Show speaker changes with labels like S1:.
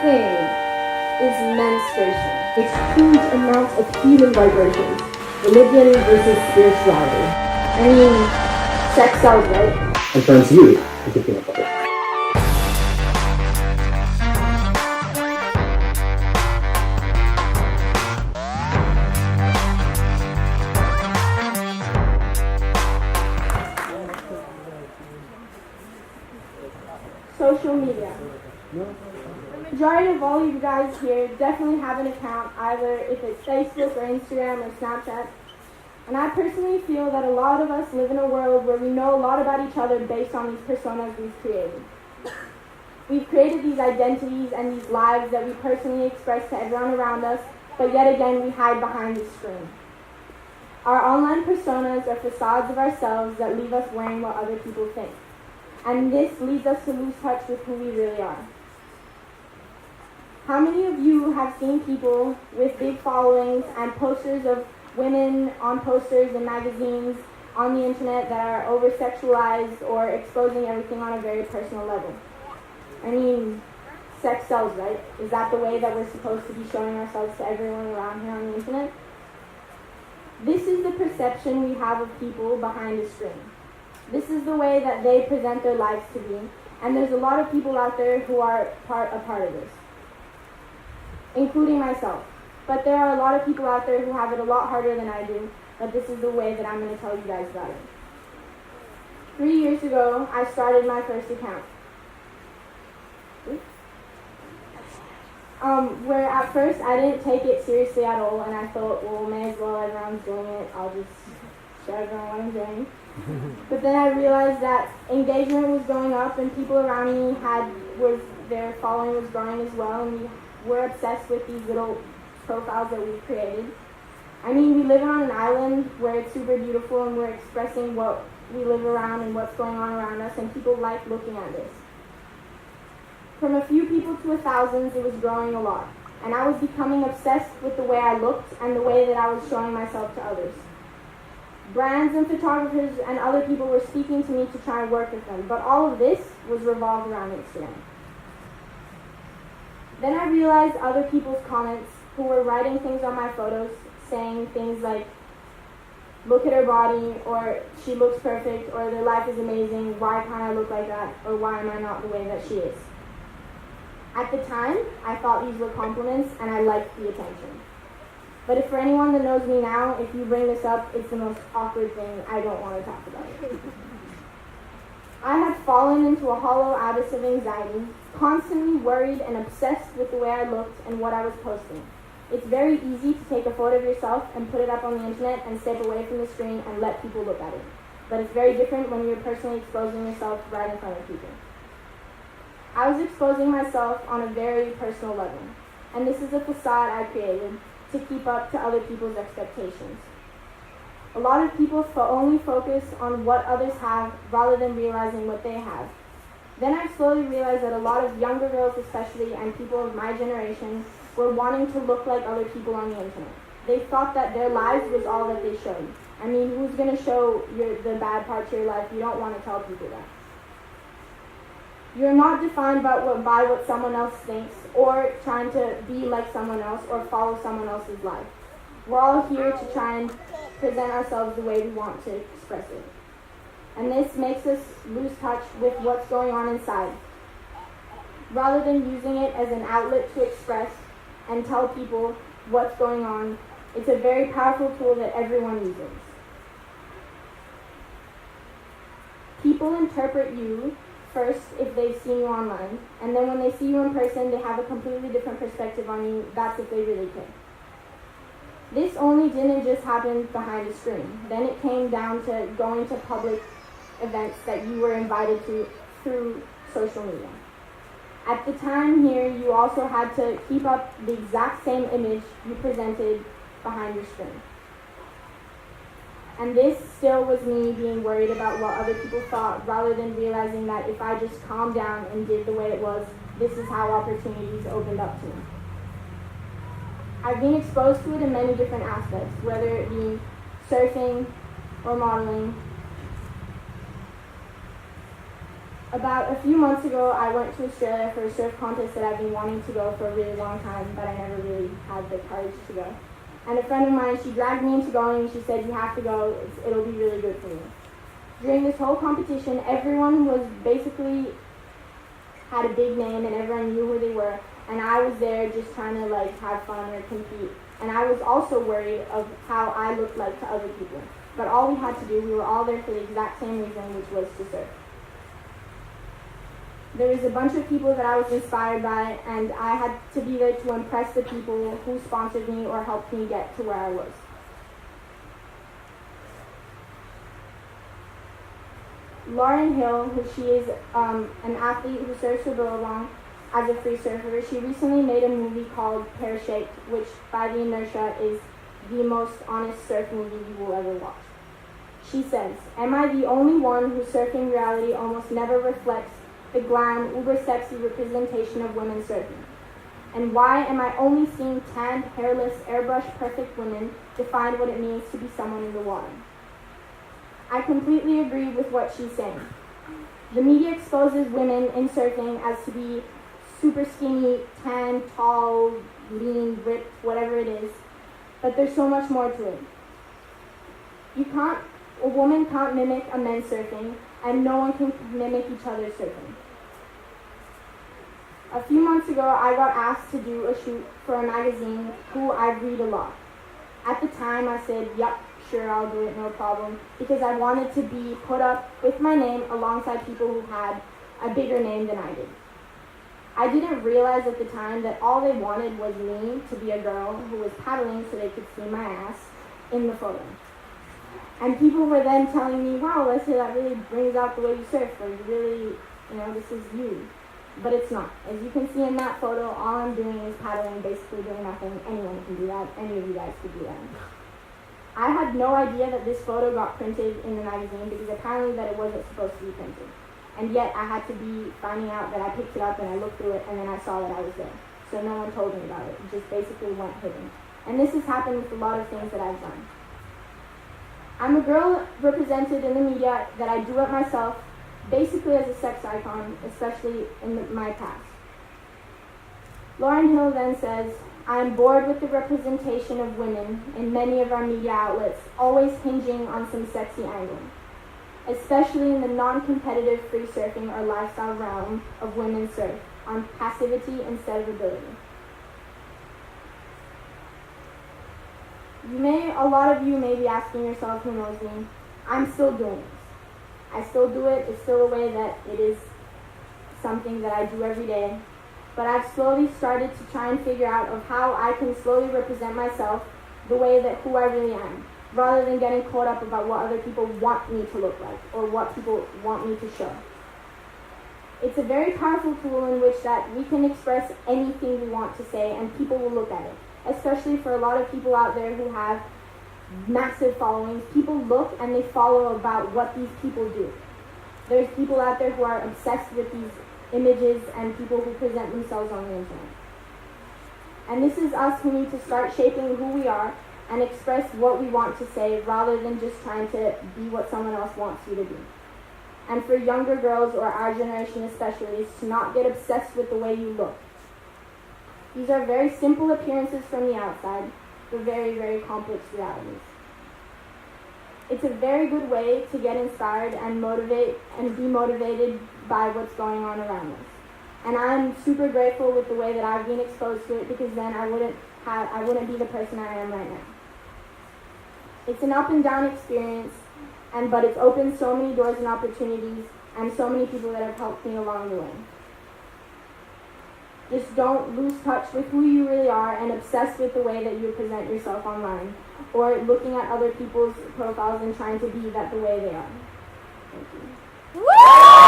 S1: thing is menstruation. It's huge amounts of healing vibrations. Religion versus spirituality. I mean, sex sells, right?
S2: And turns you into peanut butter.
S3: Social media. The majority of all you guys here definitely have an account, either if it's Facebook or Instagram or Snapchat. And I personally feel that a lot of us live in a world where we know a lot about each other based on these personas we've created. We've created these identities and these lives that we personally express to everyone around us, but yet again we hide behind the screen. Our online personas are facades of ourselves that leave us wearing what other people think. And this leads us to lose touch with who we really are. How many of you have seen people with big followings and posters of women on posters in magazines on the internet that are over-sexualized or exposing everything on a very personal level? I mean, sex sells, right? Is that the way that we're supposed to be showing ourselves to everyone around here on the internet? This is the perception we have of people behind a screen. This is the way that they present their lives to be, and there's a lot of people out there who are a part of this, including myself. But there are a lot of people out there who have it a lot harder than I do, but this is the way that I'm going to tell you guys about it. 3 years ago, I started my first account. Where at first I didn't take it seriously at all, and I thought, well, may as well, everyone's doing it, I'll just show everyone what I'm doing. But then I realized that engagement was going up and people around me their following was growing as well, and we were obsessed with these little profiles that we've created. I mean, we live on an island where it's super beautiful and we're expressing what we live around and what's going on around us, and people like looking at this. From a few people to thousands, it was growing a lot. And I was becoming obsessed with the way I looked and the way that I was showing myself to others. Brands and photographers and other people were speaking to me to try and work with them, but all of this was revolved around Instagram. Then I realized other people's comments who were writing things on my photos, saying things like, look at her body, or she looks perfect, or their life is amazing, why can't I look like that, or why am I not the way that she is? At the time, I thought these were compliments and I liked the attention. But if for anyone that knows me now, if you bring this up, it's the most awkward thing. I don't want to talk about it. I had fallen into a hollow abyss of anxiety, constantly worried and obsessed with the way I looked and what I was posting. It's very easy to take a photo of yourself and put it up on the internet and step away from the screen and let people look at it. But it's very different when you're personally exposing yourself right in front of people. I was exposing myself on a very personal level, and this is a facade I created to keep up to other people's expectations. A lot of people only focus on what others have rather than realizing what they have. Then I slowly realized that a lot of younger girls especially, and people of my generation, were wanting to look like other people on the internet. They thought that their lives was all that they showed. I mean, who's going to show the bad parts of your life? You don't want to tell people that. You're not defined by what someone else thinks, or trying to be like someone else, or follow someone else's life. We're all here to try and present ourselves the way we want to express it. And this makes us lose touch with what's going on inside. Rather than using it as an outlet to express and tell people what's going on, it's a very powerful tool that everyone uses. People interpret you first if they've seen you online, and then when they see you in person, they have a completely different perspective on you. That's if they really care. This only didn't just happen behind a screen. Then it came down to going to public events that you were invited to through social media. At the time here, you also had to keep up the exact same image you presented behind your screen. And this still was me being worried about what other people thought, rather than realizing that if I just calmed down and did the way it was, this is how opportunities opened up to me. I've been exposed to it in many different aspects, whether it be surfing or modeling About a few months ago, I went to Australia for a surf contest that I've been wanting to go for a really long time, but I never really had the courage to go. And a friend of mine, she dragged me into going, and she said, you have to go, it'll be really good for you. During this whole competition, everyone was basically had a big name and everyone knew who they were, and I was there just trying to have fun or compete. And I was also worried of how I looked like to other people. But all we had to do, we were all there for the exact same reason, which was to surf. There was a bunch of people that I was inspired by, and I had to be there to impress the people who sponsored me or helped me get to where I was. Lauren Hill, who she is an athlete who surfs for Billabong as a free surfer, she recently made a movie called Pear-Shaped, which by the inertia is the most honest surf movie you will ever watch. She says, "Am I the only one whose surfing reality almost never reflects the glam, uber-sexy representation of women surfing? And why am I only seeing tanned, hairless, airbrush perfect women define what it means to be someone in the water?" I completely agree with what she's saying. The media exposes women in surfing as to be super skinny, tan, tall, lean, ripped, whatever it is, but there's so much more to it. A woman can't mimic a man surfing, and no one can mimic each other surfing. A few months ago, I got asked to do a shoot for a magazine who I read a lot. At the time, I said, "Yep, sure, I'll do it, no problem," because I wanted to be put up with my name alongside people who had a bigger name than I did. I didn't realize at the time that all they wanted was me to be a girl who was paddling so they could see my ass in the photo. And people were then telling me, "Wow, Alessia, that really brings out the way you surf, or you really, this is you." But it's not. As you can see in that photo, all I'm doing is paddling, basically doing nothing. Anyone can do that. Any of you guys could do that. I had no idea that this photo got printed in the magazine because apparently that it wasn't supposed to be printed. And yet I had to be finding out that I picked it up and I looked through it and then I saw that I was there. So no one told me about it. It just basically went hidden. And this has happened with a lot of things that I've done. I'm a girl represented in the media that I do it myself, basically as a sex icon, especially in my past. Lauren Hill then says, "I am bored with the representation of women in many of our media outlets, always hinging on some sexy angle, especially in the non-competitive free surfing or lifestyle realm of women's surf, on passivity instead of ability." A lot of you may be asking yourself, who knows me, I'm still doing this. I still do it. It's still a way that it is something that I do every day. But I've slowly started to try and figure out of how I can slowly represent myself the way that who I really am, rather than getting caught up about what other people want me to look like or what people want me to show. It's a very powerful tool in which that we can express anything we want to say and people will look at it, especially for a lot of people out there who have massive followings. People look and they follow about what these people do. There's people out there who are obsessed with these images and people who present themselves on the internet. And this is us who need to start shaping who we are and express what we want to say rather than just trying to be what someone else wants you to be. And for younger girls, or our generation especially, is to not get obsessed with the way you look. These are very simple appearances from the outside, but very, very complex realities. It's a very good way to get inspired and motivate and be motivated by what's going on around us. And I'm super grateful with the way that I've been exposed to it, because then I wouldn't be the person I am right now. It's an up and down experience, but it's opened so many doors and opportunities and so many people that have helped me along the way. Just don't lose touch with who you really are and obsess with the way that you present yourself online, or looking at other people's profiles and trying to be that the way they are. Thank you. Woo!